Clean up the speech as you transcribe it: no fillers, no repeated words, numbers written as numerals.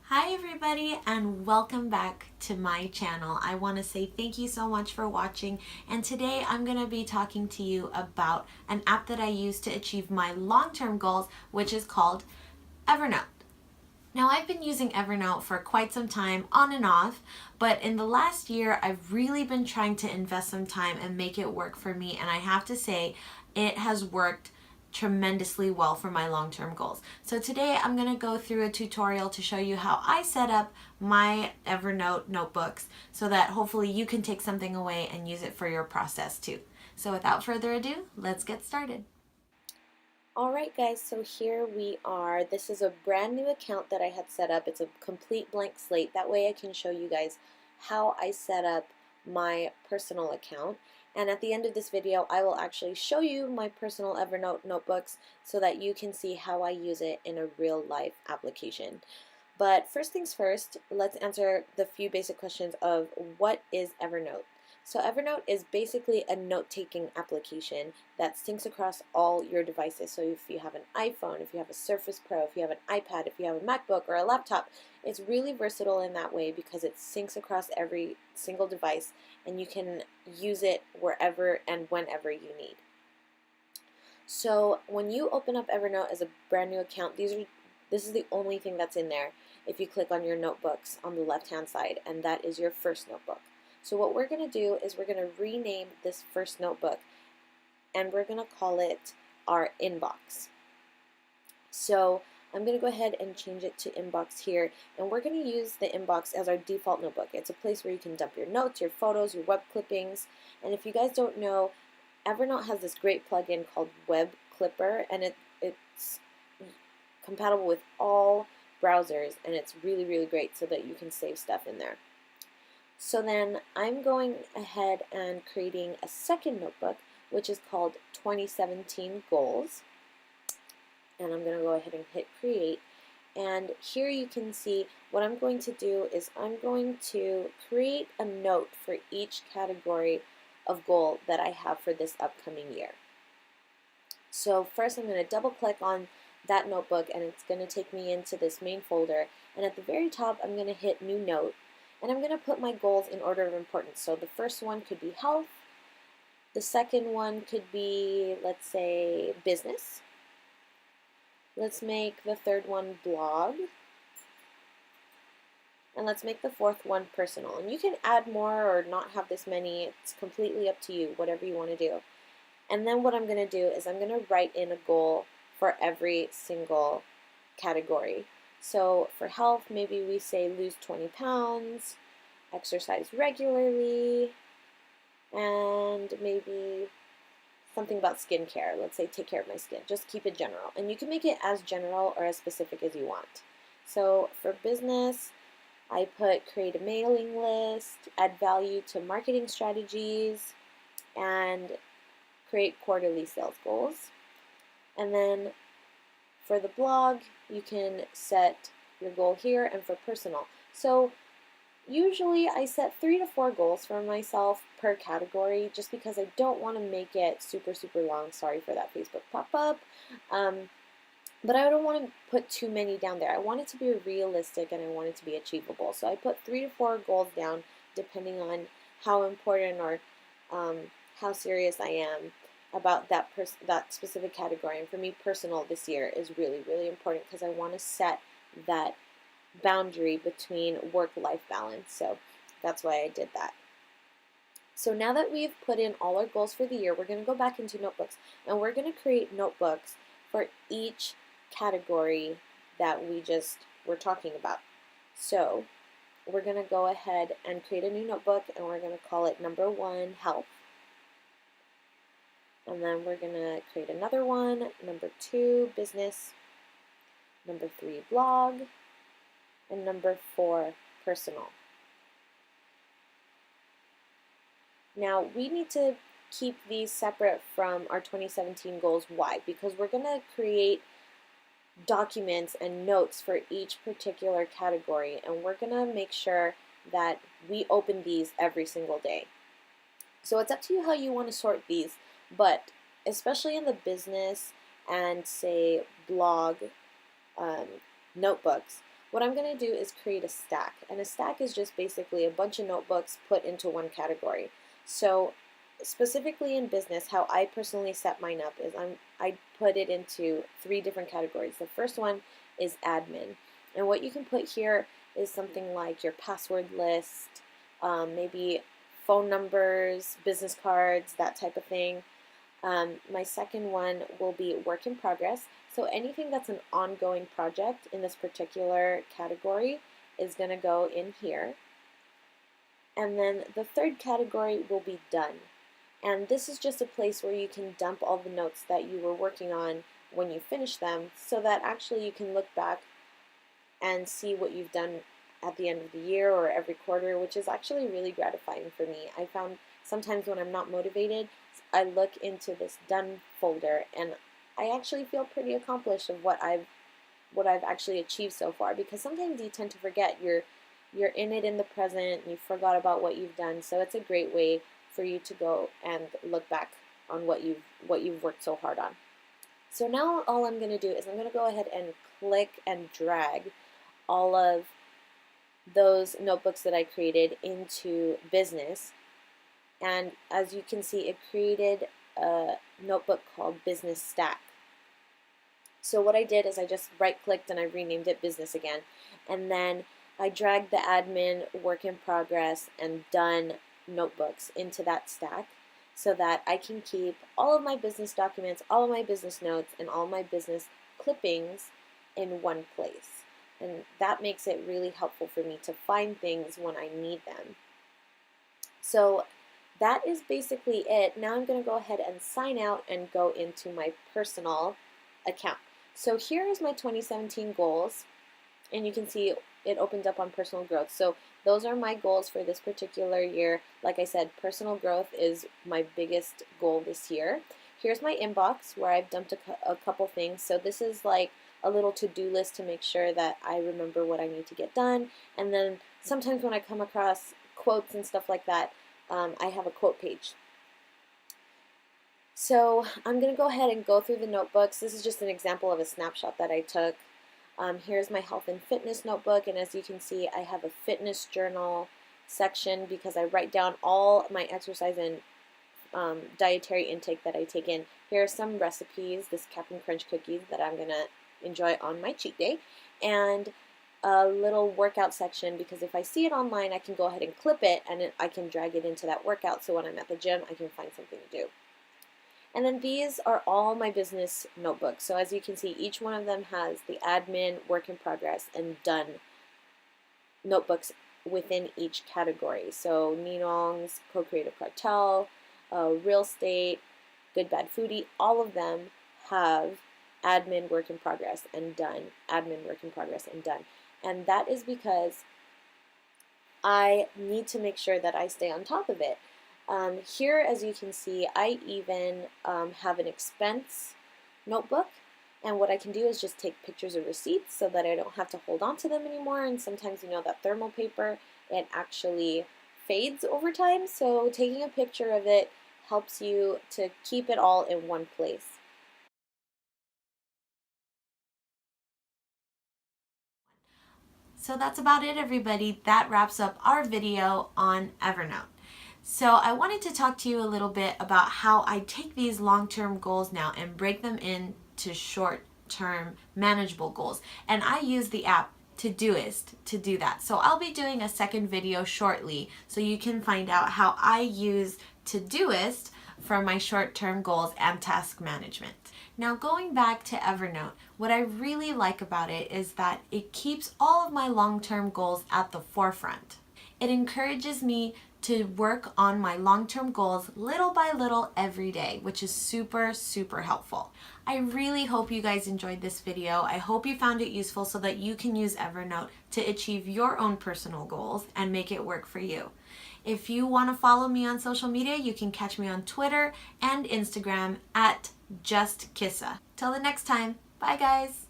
Hi everybody and welcome back to my channel. I want to say thank you so much for watching, and today I'm going to be talking to you about an app that I use to achieve my long-term goals, which is called Evernote. Now, I've been using Evernote for quite some time, on and off, but in the last year I've really been trying to invest some time and make it work for me, and I have to say it has worked tremendously well for my long-term goals. So today I'm going to go through a tutorial to show you how I set up my Evernote notebooks so that hopefully you can take something away and use it for your process too. So without further ado, let's get started. Alright guys, so here we are. This is a brand new account that I had set up. It's a complete blank slate. That way I can show you guys how I set up my personal account. And at the end of this video, I will actually show you my personal Evernote notebooks so that you can see how I use it in a real life application. But first things first, let's answer the few basic questions of what is Evernote. So Evernote is basically a note-taking application that syncs across all your devices. So if you have an iPhone, if you have a Surface Pro, if you have an iPad, if you have a MacBook or a laptop, it's really versatile in that way because it syncs across every single device and you can use it wherever and whenever you need. So when you open up Evernote as a brand new account, this is the only thing that's in there if you click on your notebooks on the left-hand side, and that is your first notebook. So what we're going to do is we're going to rename this first notebook, and we're going to call it our inbox. So I'm going to go ahead and change it to inbox here, and we're going to use the inbox as our default notebook. It's a place where you can dump your notes, your photos, your web clippings, and if you guys don't know, Evernote has this great plugin called Web Clipper, and it's compatible with all browsers, and it's really, really great so that you can save stuff in there. So then I'm going ahead and creating a second notebook, which is called 2017 Goals. And I'm going to go ahead and hit create. And here you can see what I'm going to do is I'm going to create a note for each category of goal that I have for this upcoming year. So first I'm going to double click on that notebook, and it's going to take me into this main folder. And at the very top I'm going to hit new note. And I'm going to put my goals in order of importance. So the first one could be health. The second one could be, let's say, business. Let's make the third one blog. And let's make the fourth one personal. And you can add more or not have this many. It's completely up to you, whatever you want to do. And then what I'm going to do is I'm going to write in a goal for every single category. So for health, maybe we say lose 20 pounds, exercise regularly, and maybe something about skincare. Let's say take care of my skin. Just keep it general. And you can make it as general or as specific as you want. So for business, I put create a mailing list, add value to marketing strategies, and create quarterly sales goals. And then for the blog, you can set your goal here, and for personal. So usually I set 3 to 4 goals for myself per category just because I don't want to make it super, super long. Sorry for that Facebook pop-up. But I don't want to put too many down there. I want it to be realistic and I want it to be achievable. So I put 3 to 4 goals down depending on how important or how serious I am about that specific category. And for me, personal this year is really, really important because I want to set that boundary between work-life balance. So that's why I did that. So now that we've put in all our goals for the year, we're going to go back into notebooks, and we're going to create notebooks for each category that we just were talking about. So we're going to go ahead and create a new notebook, and we're going to call it number 1, health. And then we're going to create another one, number 2, business, number 3, blog, and number 4, personal. Now we need to keep these separate from our 2017 goals. Why? Because we're going to create documents and notes for each particular category, and we're going to make sure that we open these every single day. So it's up to you how you want to sort these, but especially in the business and say blog notebooks, what I'm going to do is create a stack. And a stack is just basically a bunch of notebooks put into one category. So specifically in business, how I personally set mine up is I put it into 3 different categories. The first one is admin. And what you can put here is something like your password list, maybe phone numbers, business cards, that type of thing. My second one will be work in progress. So anything that's an ongoing project in this particular category is going to go in here. And then the third category will be done. And this is just a place where you can dump all the notes that you were working on when you finish them, so that actually you can look back and see what you've done at the end of the year or every quarter, which is actually really gratifying for me. I found sometimes when I'm not motivated, I look into this done folder and I actually feel pretty accomplished of what I've actually achieved so far, because sometimes you tend to forget you're in it in the present and you forgot about what you've done. So it's a great way for you to go and look back on what you've worked so hard on. So now all I'm going to do is I'm going to go ahead and click and drag all of those notebooks that I created into business. And as you can see, it created a notebook called Business Stack. So what I did is I just right-clicked and I renamed it Business again. And then I dragged the admin, work in progress, and done notebooks into that stack so that I can keep all of my business documents, all of my business notes, and all my business clippings in one place. And that makes it really helpful for me to find things when I need them. So that is basically it. Now I'm going to go ahead and sign out and go into my personal account. So here is my 2017 goals, and you can see it opened up on personal growth. So those are my goals for this particular year. Like I said, personal growth is my biggest goal this year. Here's my inbox where I've dumped a couple things. So this is like a little to-do list to make sure that I remember what I need to get done. And then sometimes when I come across quotes and stuff like that, I have a quote page. So I'm going to go ahead and go through the notebooks. This is just an example of a snapshot that I took. Here's my health and fitness notebook, and as you can see, I have a fitness journal section because I write down all my exercise and dietary intake that I take in. Here are some recipes, this Cap'n Crunch cookies that I'm going to enjoy on my cheat day, and a little workout section because if I see it online, I can go ahead and clip it and I can drag it into that workout, so when I'm at the gym, I can find something to do. And then these are all my business notebooks. So as you can see, each one of them has the admin, work in progress, and done notebooks within each category. So Ninong's, Co-Creative Cartel, Real Estate, Good Bad Foodie, all of them have admin, work in progress, and done. Admin, work in progress, and done. And that is because I need to make sure that I stay on top of it. Here, as you can see, I even have an expense notebook, and what I can do is just take pictures of receipts so that I don't have to hold on to them anymore. And sometimes, you know, that thermal paper, it actually fades over time, so taking a picture of it helps you to keep it all in one place. So that's about it, everybody. That wraps up our video on Evernote. So I wanted to talk to you a little bit about how I take these long-term goals now and break them into short-term manageable goals. And I use the app Todoist to do that. So I'll be doing a second video shortly so you can find out how I use Todoist for my short-term goals and task management. Now going back to Evernote, what I really like about it is that it keeps all of my long-term goals at the forefront. It encourages me to work on my long-term goals little by little every day, which is super, super helpful. I really hope you guys enjoyed this video. I hope you found it useful so that you can use Evernote to achieve your own personal goals and make it work for you. If you want to follow me on social media, you can catch me on Twitter and Instagram at JustKissa. Till the next time, bye guys!